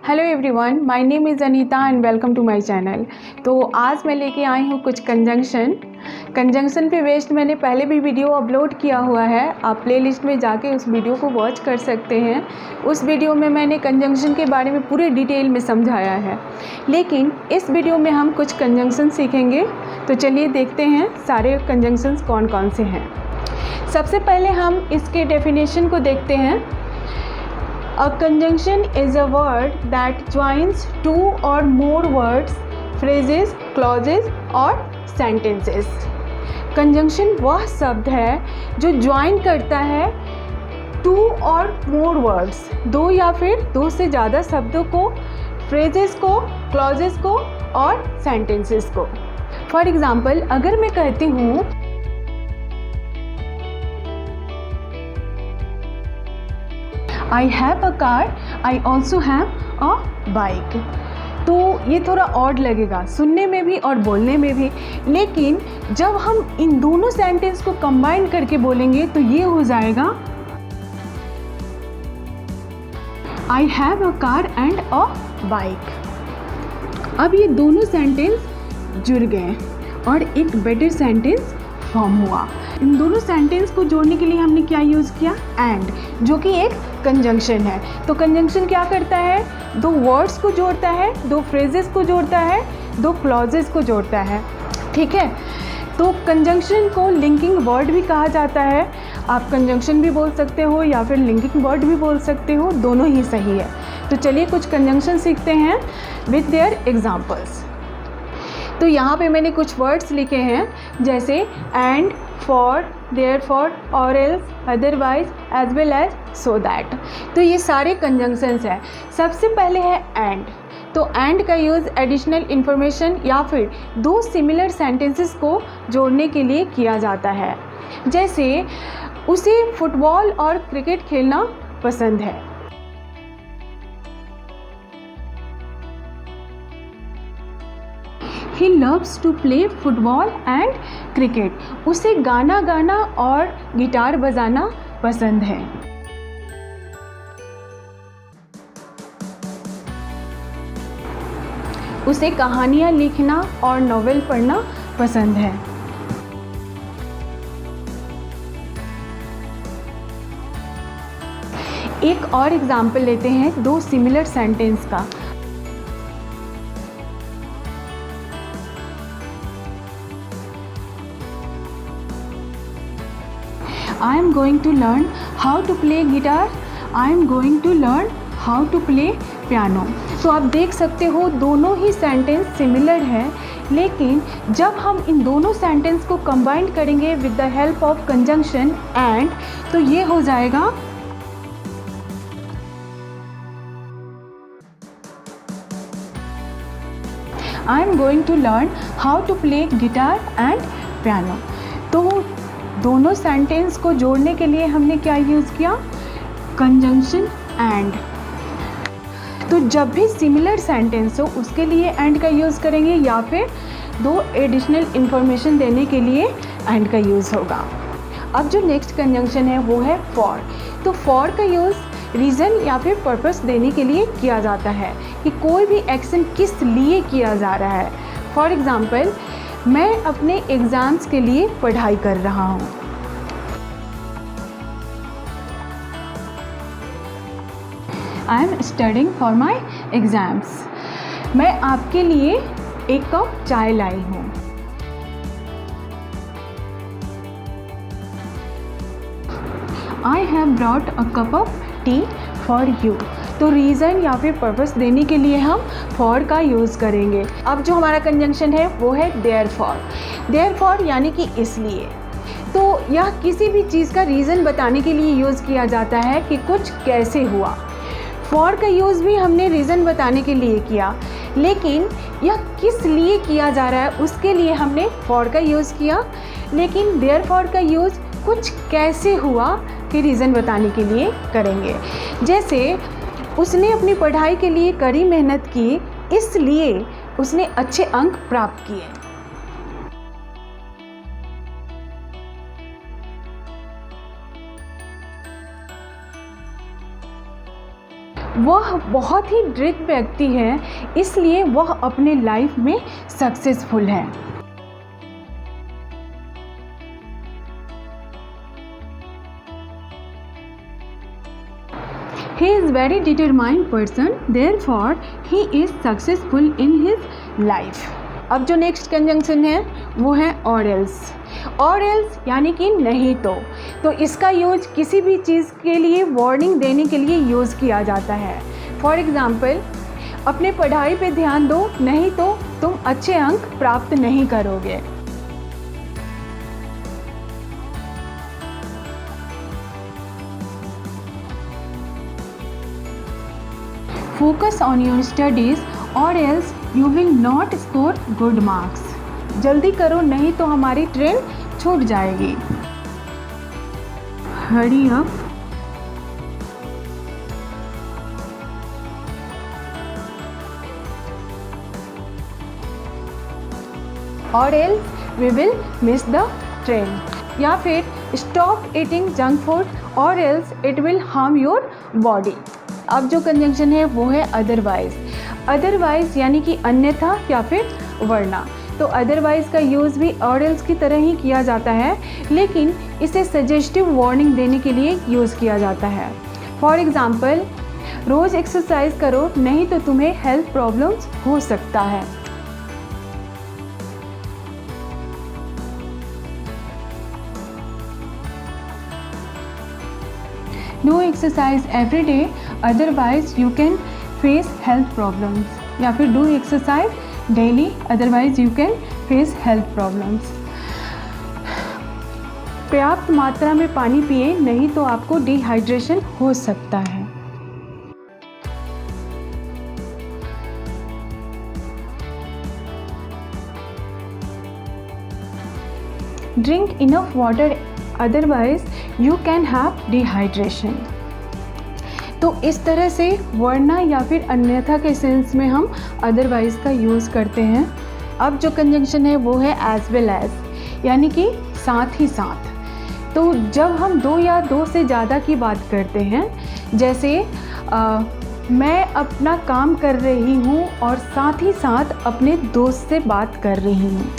Hello everyone, my name is Anita and welcome to my channel. तो आज मैं लेके आई हूँ कुछ कंजंक्शन पे बेस्ड मैंने पहले भी वीडियो अपलोड किया हुआ है। आप प्लेलिस्ट में जाके उस वीडियो को वॉच कर सकते हैं। उस वीडियो में मैंने कंजंक्शन के बारे में पूरे डिटेल में समझाया है, लेकिन इस वीडियो में हम कुछ कंजंक्शन सीखेंगे। तो चलिए देखते हैं सारे कंजंक्शंस कौन कौन से हैं। सबसे पहले हम इसके डेफिनेशन को देखते हैं। A conjunction is a word that joins two or more words, phrases, clauses और sentences। Conjunction वह शब्द है जो ज्वाइन करता है two और more words, दो या फिर दो से ज़्यादा शब्दों को, phrases को, clauses को और sentences को। For example, अगर मैं कहती हूँ I have a car, I also have a bike। तो ये थोड़ा ऑड लगेगा सुनने में भी और बोलने में भी, लेकिन जब हम इन दोनों सेंटेंस को कंबाइन करके बोलेंगे तो ये हो जाएगा I have a car and a bike। अब ये दोनों सेंटेंस जुड़ गए और एक बेटर सेंटेंस फॉर्म हुआ। इन दोनों सेंटेंस को जोड़ने के लिए हमने क्या यूज़ किया? एंड, जो कि एक कंजंक्शन है। तो कंजंक्शन क्या करता है? दो वर्ड्स को जोड़ता है, दो फ्रेजेस को जोड़ता है, दो क्लॉजेस को जोड़ता है। ठीक है, तो कंजंक्शन को लिंकिंग वर्ड भी कहा जाता है। आप कंजंक्शन भी बोल सकते हो या फिर लिंकिंग वर्ड भी बोल सकते हो, दोनों ही सही है। तो चलिए कुछ कंजंक्शन सीखते हैं विद देयर एग्जाम्पल्स। तो यहाँ पे मैंने कुछ वर्ड्स लिखे हैं, जैसे एंड, फॉर, देयरफॉर, और else, otherwise, as well as, so that. तो ये सारे कंजंक्शंस हैं। सबसे पहले है एंड। तो एंड का यूज़ एडिशनल इन्फॉर्मेशन या फिर दो सिमिलर सेंटेंसेस को जोड़ने के लिए किया जाता है। जैसे उसे फुटबॉल और क्रिकेट खेलना पसंद है। He loves to play football and cricket। उसे गाना गाना और गिटार बजाना पसंद है। उसे कहानियाँ लिखना और नॉवेल पढ़ना पसंद है। एक और एग्जाम्पल लेते हैं दो सिमिलर सेंटेंस का। I am going to learn how to play guitar, I am going to learn how to play piano। तो आप देख सकते हो दोनों ही सेंटेंस सिमिलर है, लेकिन जब हम इन दोनों सेंटेंस को कंबाइन करेंगे with the help of conjunction and, तो ये हो जाएगा I am going to learn how to play guitar and piano। तो दोनों सेंटेंस को जोड़ने के लिए हमने क्या यूज़ किया? Conjunction and. तो जब भी सिमिलर सेंटेंस हो उसके लिए एंड का यूज़ करेंगे या फिर दो एडिशनल इन्फॉर्मेशन देने के लिए एंड का यूज़ होगा। अब जो नेक्स्ट कंजंक्शन है वो है फॉर। तो फॉर का यूज़ रीज़न या फिर पर्पस देने के लिए किया जाता है कि कोई भी एक्शन किस लिए किया जा रहा है। फॉर एग्ज़ाम्पल, मैं अपने एग्ज़ाम्स के लिए पढ़ाई कर रहा हूँ। I am studying for my exams. मैं आपके लिए एक कप चाय लाई हूँ। I have brought a cup of T for you. तो रीज़न या फिर पर्पस देने के लिए हम फॉर का यूज़ करेंगे। अब जो हमारा कंजंक्शन है वो है देयरफॉर। देयरफॉर यानी कि इसलिए। तो यह किसी भी चीज़ का रीज़न बताने के लिए यूज़ किया जाता है कि कुछ कैसे हुआ। फॉर का यूज़ भी हमने रीज़न बताने के लिए किया, लेकिन यह किस लिए किया जा रहा है उसके लिए हमने फॉर का यूज़ किया। लेकिन देयरफॉर का यूज़ कुछ कैसे हुआ के रीज़न बताने के लिए करेंगे। जैसे उसने अपनी पढ़ाई के लिए कड़ी मेहनत की, इसलिए उसने अच्छे अंक प्राप्त किए। वह बहुत ही दृढ़ व्यक्ति है, इसलिए वह अपने लाइफ में सक्सेसफुल है। He is very determined person, therefore he is successful in his life. अब जो नेक्स्ट कंजंक्शन है वो है और एल्स यानी कि नहीं तो इसका यूज किसी भी चीज़ के लिए वार्निंग देने के लिए यूज़ किया जाता है। फॉर एग्ज़ाम्पल, अपने पढ़ाई पे ध्यान दो, नहीं तो तुम अच्छे अंक प्राप्त नहीं करोगे। Focus on your studies or else you will not score good marks. जल्दी करो, नहीं तो हमारी ट्रेन छूट जाएगी। Hurry up. Or else we will miss the train. या फिर stop eating junk food or else it will harm your body. अब जो कंजंक्शन है वो है अदरवाइज़ यानी कि अन्यथा या फिर वरना। तो अदरवाइज़ का यूज़ भी और एल्स की तरह ही किया जाता है, लेकिन इसे सजेस्टिव वार्निंग देने के लिए यूज़ किया जाता है। फॉर एग्ज़ाम्पल, रोज़ एक्सरसाइज करो, नहीं तो तुम्हें हेल्थ प्रॉब्लम्स हो सकता है। Do exercise every day, otherwise you can face health problems. या फिर do exercise daily, otherwise you can face health problems. पर्याप्त मात्रा में पानी पिए, नहीं तो आपको डिहाइड्रेशन हो सकता है। Drink enough water, otherwise you can have dehydration. तो इस तरह से वरना या फिर अन्यथा के सेंस में हम अदरवाइज का यूज़ करते हैं। अब जो कंजंक्शन है वो है एज वेल एज, यानी कि साथ ही साथ। तो जब हम दो या दो से ज़्यादा की बात करते हैं, जैसे मैं अपना काम कर रही हूँ और साथ ही साथ अपने दोस्त से बात कर रही हूँ।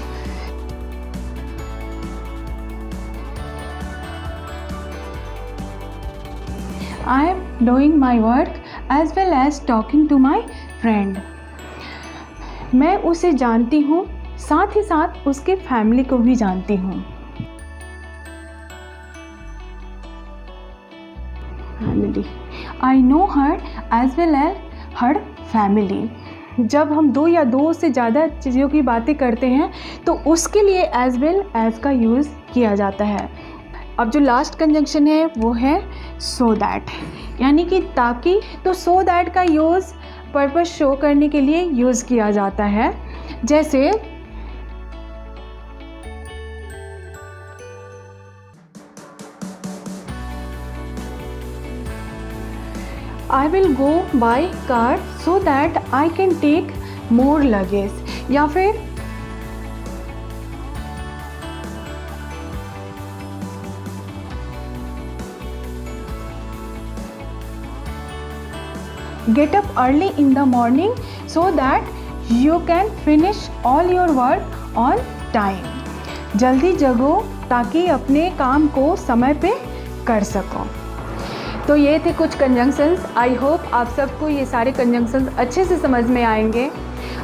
I am doing my work as well as talking to my friend. मैं उसे जानती हूँ, साथ ही साथ उसके फैमिली को भी जानती हूँ। Family. I know her as well as her family. जब हम दो या दो से ज़्यादा चीज़ों की बातें करते हैं तो उसके लिए एज वेल एज का यूज़ किया जाता है। अब जो लास्ट कंजंक्शन है वो है सो दैट, यानी कि ताकि। तो सो दैट का यूज़ पर्पस शो करने के लिए यूज़ किया जाता है। जैसे I will go by car so that I can take more luggage. या फिर get up early in the morning so that you can finish all your work on time. जल्दी जगो ताकि अपने काम को समय पे कर सको। तो ये थे कुछ कंजंक्शंस। आई होप आप सबको ये सारे कंजंक्शंस अच्छे से समझ में आएंगे।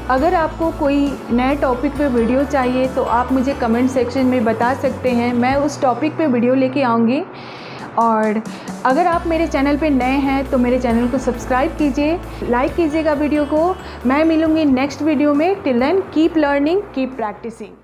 अगर आपको कोई नए टॉपिक पे वीडियो चाहिए तो आप मुझे कमेंट सेक्शन में बता सकते हैं, मैं उस टॉपिक पे वीडियो लेके आऊँगी। और अगर आप मेरे चैनल पे नए हैं तो मेरे चैनल को सब्सक्राइब कीजिए, लाइक कीजिएगा वीडियो को। मैं मिलूँगी नेक्स्ट वीडियो में। Till then keep learning, keep practising.